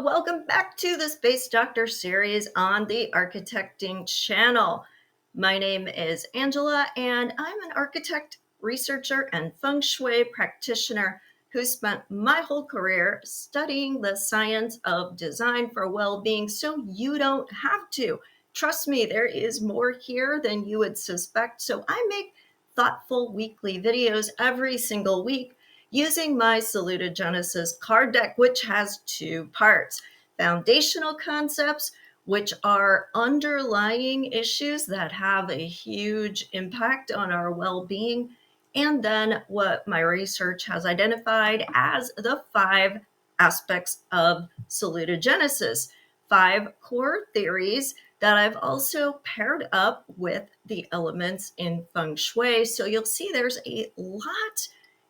Welcome back to the Space Doctor series on the Architecting channel. My name is Angela, and I'm an architect, researcher, and feng shui practitioner who spent my whole career studying the science of design for well-being so you don't have to. Trust me, there is more here than you would suspect, so I make thoughtful weekly videos every single week using my Salutogenesis card deck, which has two parts: foundational concepts, which are underlying issues that have a huge impact on our well-being, and then what my research has identified as the 5 aspects of salutogenesis, 5 core theories that I've also paired up with the elements in feng shui. So you'll see there's a lot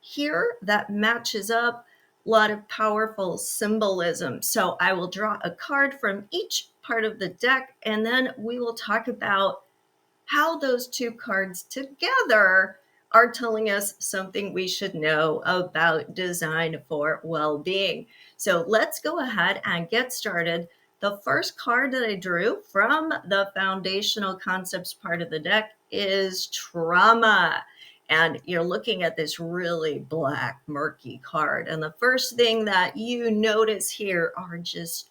here that matches up, a lot of powerful symbolism. So I will draw a card from each part of the deck, and then we will talk about how those two cards together are telling us something we should know about design for well-being. So let's go ahead and get started. The first card that I drew from the foundational concepts part of the deck is trauma. And you're looking at this really black, murky card. And the first thing that you notice here are just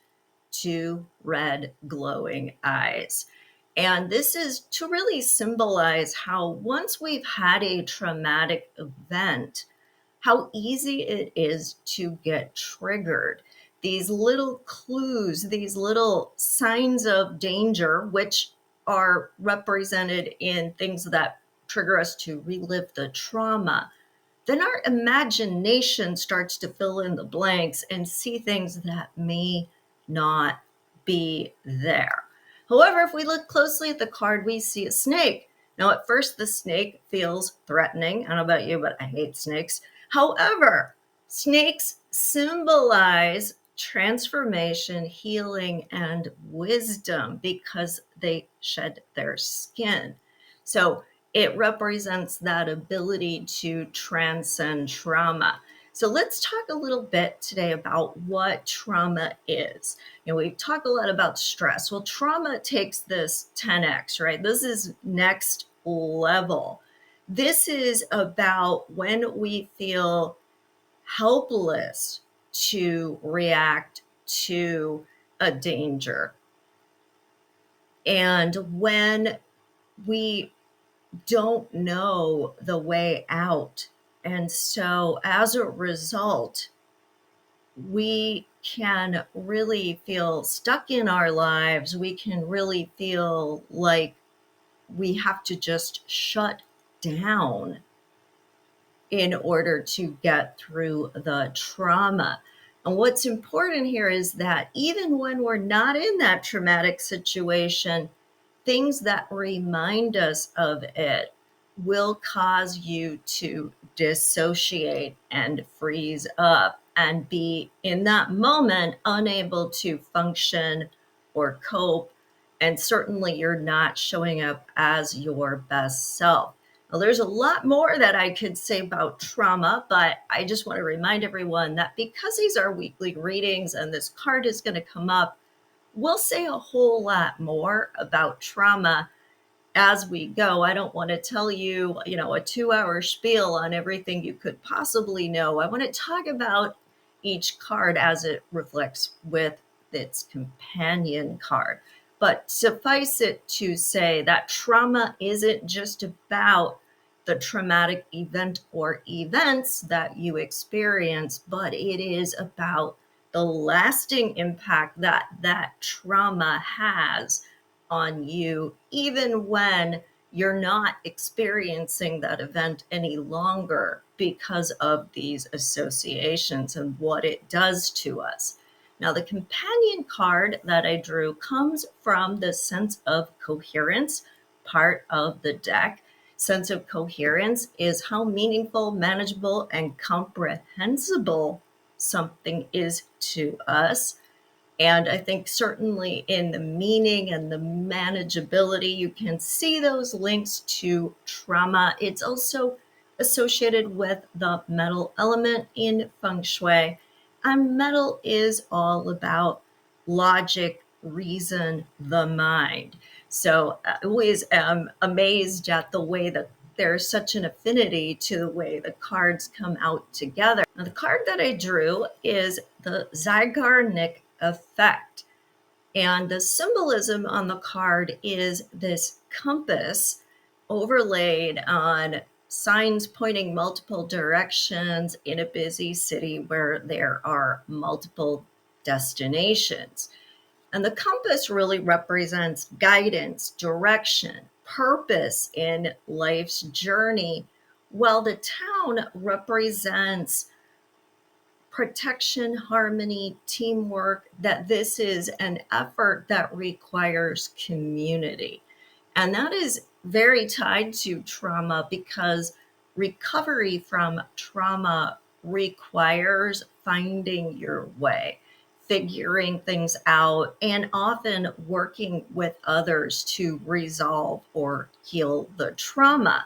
2 red glowing eyes. And this is to really symbolize how once we've had a traumatic event, how easy it is to get triggered. These little clues, these little signs of danger, which are represented in things that trigger us to relive the trauma, then our imagination starts to fill in the blanks and see things that may not be there. However, if we look closely at the card, we see a snake. Now, at first, the snake feels threatening. I don't know about you, but I hate snakes. However, snakes symbolize transformation, healing, and wisdom because they shed their skin. So it represents that ability to transcend trauma. So let's talk a little bit today about what trauma is. We talk a lot about stress. Well, trauma takes this 10x, right? This is next level. This is about when we feel helpless to react to a danger. And when we don't know the way out. And so as a result, we can really feel stuck in our lives. We can really feel like we have to just shut down in order to get through the trauma. And what's important here is that even when we're not in that traumatic situation, things that remind us of it will cause you to dissociate and freeze up and be in that moment unable to function or cope. And certainly you're not showing up as your best self. Well, there's a lot more that I could say about trauma, but I just want to remind everyone that because these are weekly readings and this card is going to come up, we'll say a whole lot more about trauma as we go. I don't want to tell you, a 2-hour spiel on everything you could possibly know. I want to talk about each card as it reflects with its companion card. But suffice it to say that trauma isn't just about the traumatic event or events that you experience, but it is about the lasting impact that that trauma has on you, even when you're not experiencing that event any longer because of these associations and what it does to us. Now, the companion card that I drew comes from the sense of coherence part of the deck. Sense of coherence is how meaningful, manageable, and comprehensible something is to us. And I think certainly in the meaning and the manageability, you can see those links to trauma. It's also associated with the metal element in feng shui. And metal is all about logic, reason, the mind. So I always am amazed at the way that there's such an affinity to the way the cards come out together. Now, the card that I drew is the Zeigarnik Effect. And the symbolism on the card is this compass overlaid on signs pointing multiple directions in a busy city where there are multiple destinations. And the compass really represents guidance, direction, purpose in life's journey, while the town represents protection, harmony, teamwork, that this is an effort that requires community. And that is very tied to trauma because recovery from trauma requires finding your way, figuring things out, and often working with others to resolve or heal the trauma.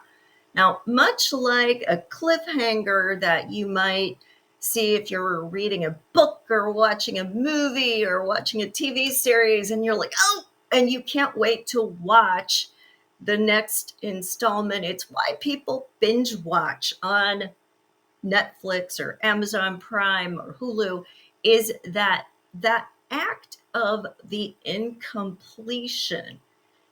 Now, much like a cliffhanger that you might see if you're reading a book or watching a movie or watching a TV series, and you're like, oh, and you can't wait to watch the next installment. It's why people binge watch on Netflix or Amazon Prime or Hulu, is that act of the incompletion,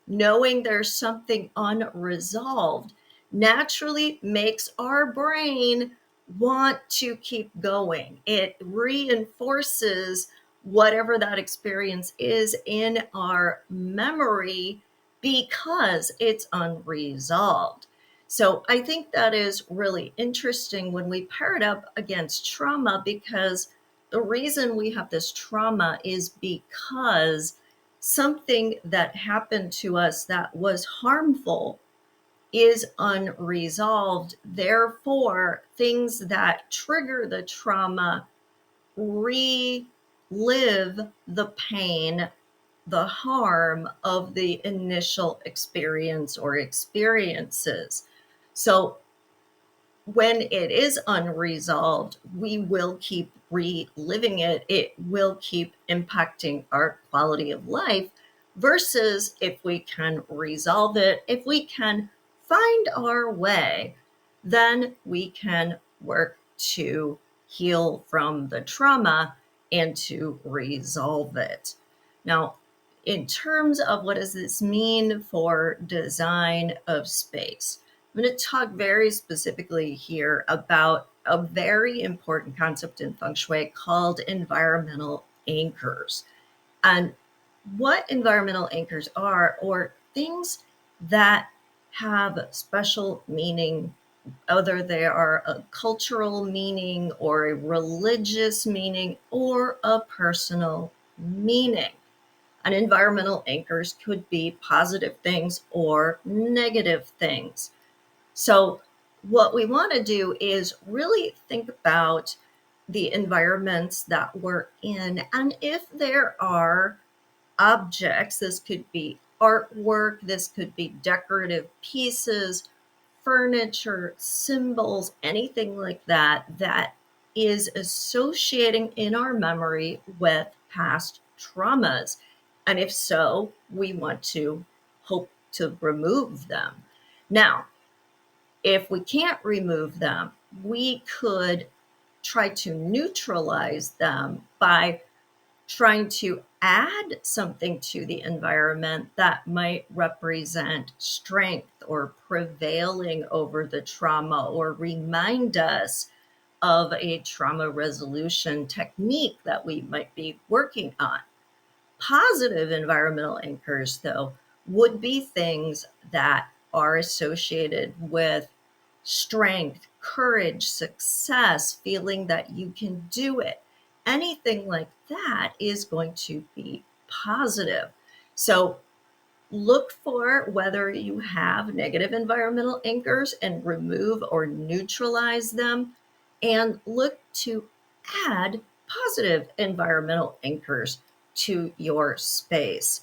knowing there's something unresolved, naturally makes our brain want to keep going. It reinforces whatever that experience is in our memory because it's unresolved. So I think that is really interesting when we pair it up against trauma, because the reason we have this trauma is because something that happened to us that was harmful is unresolved. Therefore, things that trigger the trauma relive the pain, the harm of the initial experience or experiences. So when it is unresolved, we will keep reliving it. It will keep impacting our quality of life. Versus if we can resolve it, if we can find our way, then we can work to heal from the trauma and to resolve it. Now, in terms of what does this mean for design of space, I'm going to talk very specifically here about a very important concept in feng shui called environmental anchors. And what environmental anchors are, or things that have special meaning, whether they are a cultural meaning or a religious meaning or a personal meaning. And environmental anchors could be positive things or negative things. So, what we want to do is really think about the environments that we're in. And if there are objects, this could be artwork, this could be decorative pieces, furniture, symbols, anything like that, that is associating in our memory with past traumas. And if so, we want to hope to remove them. Now, if we can't remove them, we could try to neutralize them by trying to add something to the environment that might represent strength or prevailing over the trauma or remind us of a trauma resolution technique that we might be working on. Positive environmental anchors, though, would be things that are associated with strength, courage, success, feeling that you can do it. Anything like that is going to be positive. So look for whether you have negative environmental anchors and remove or neutralize them, and look to add positive environmental anchors to your space.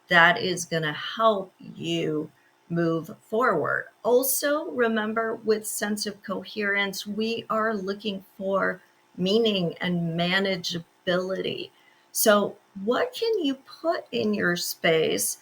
That is going to help you move forward. Also, remember, with sense of coherence, we are looking for meaning and manageability. So what can you put in your space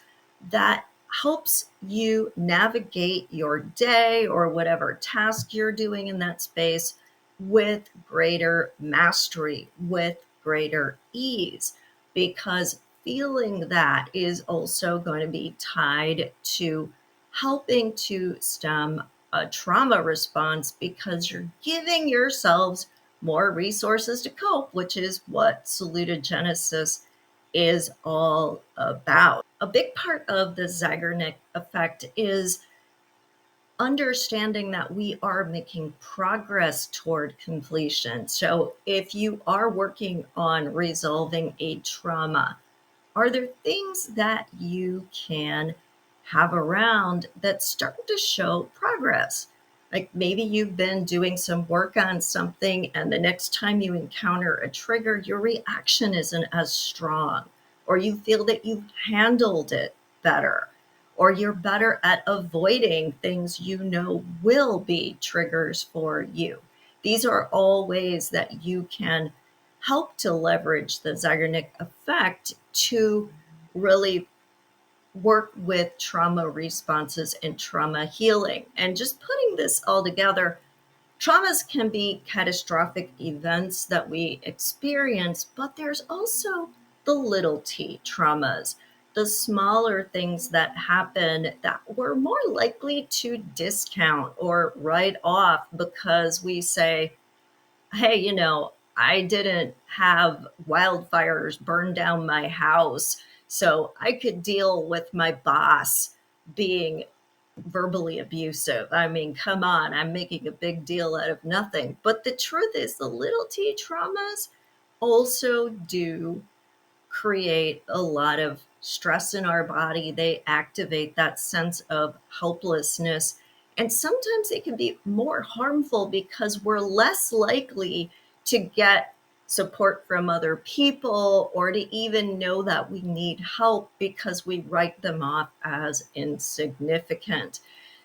that helps you navigate your day or whatever task you're doing in that space with greater mastery, with greater ease? Because feeling that is also going to be tied to helping to stem a trauma response, because you're giving yourselves more resources to cope, which is what salutogenesis is all about. A big part of the Zeigarnik effect is understanding that we are making progress toward completion. So if you are working on resolving a trauma, are there things that you can have around that start to show progress? Like maybe you've been doing some work on something, and the next time you encounter a trigger, your reaction isn't as strong, or you feel that you've handled it better, or you're better at avoiding things you know will be triggers for you. These are all ways that you can help to leverage the Zeigarnik effect to really work with trauma responses and trauma healing. And just putting this all together, traumas can be catastrophic events that we experience, but there's also the little t traumas, the smaller things that happen that we're more likely to discount or write off because we say, hey, I didn't have wildfires burn down my house, so I could deal with my boss being verbally abusive. I mean, come on, I'm making a big deal out of nothing. But the truth is, the little t traumas also do create a lot of stress in our body. They activate that sense of helplessness. And sometimes they can be more harmful because we're less likely to get support from other people or to even know that we need help because we write them off as insignificant.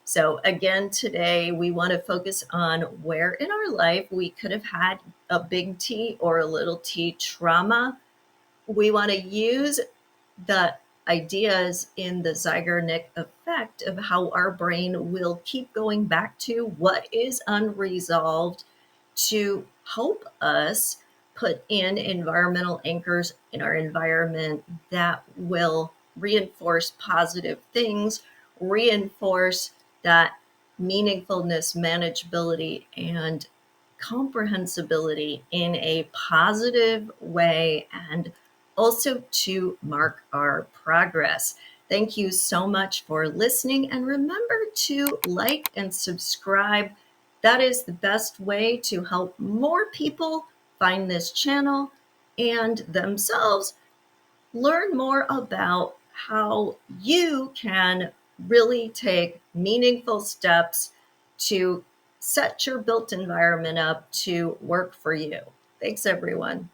So, again, today we want to focus on where in our life we could have had a big T or a little t trauma. We want to use the ideas in the Zeigarnik effect of how our brain will keep going back to what is unresolved to help us put in environmental anchors in our environment that will reinforce positive things, reinforce that meaningfulness, manageability, and comprehensibility in a positive way, and also to mark our progress. Thank you so much for listening, and remember to like and subscribe. That is the best way to help more people find this channel and themselves learn more about how you can really take meaningful steps to set your built environment up to work for you. Thanks, everyone.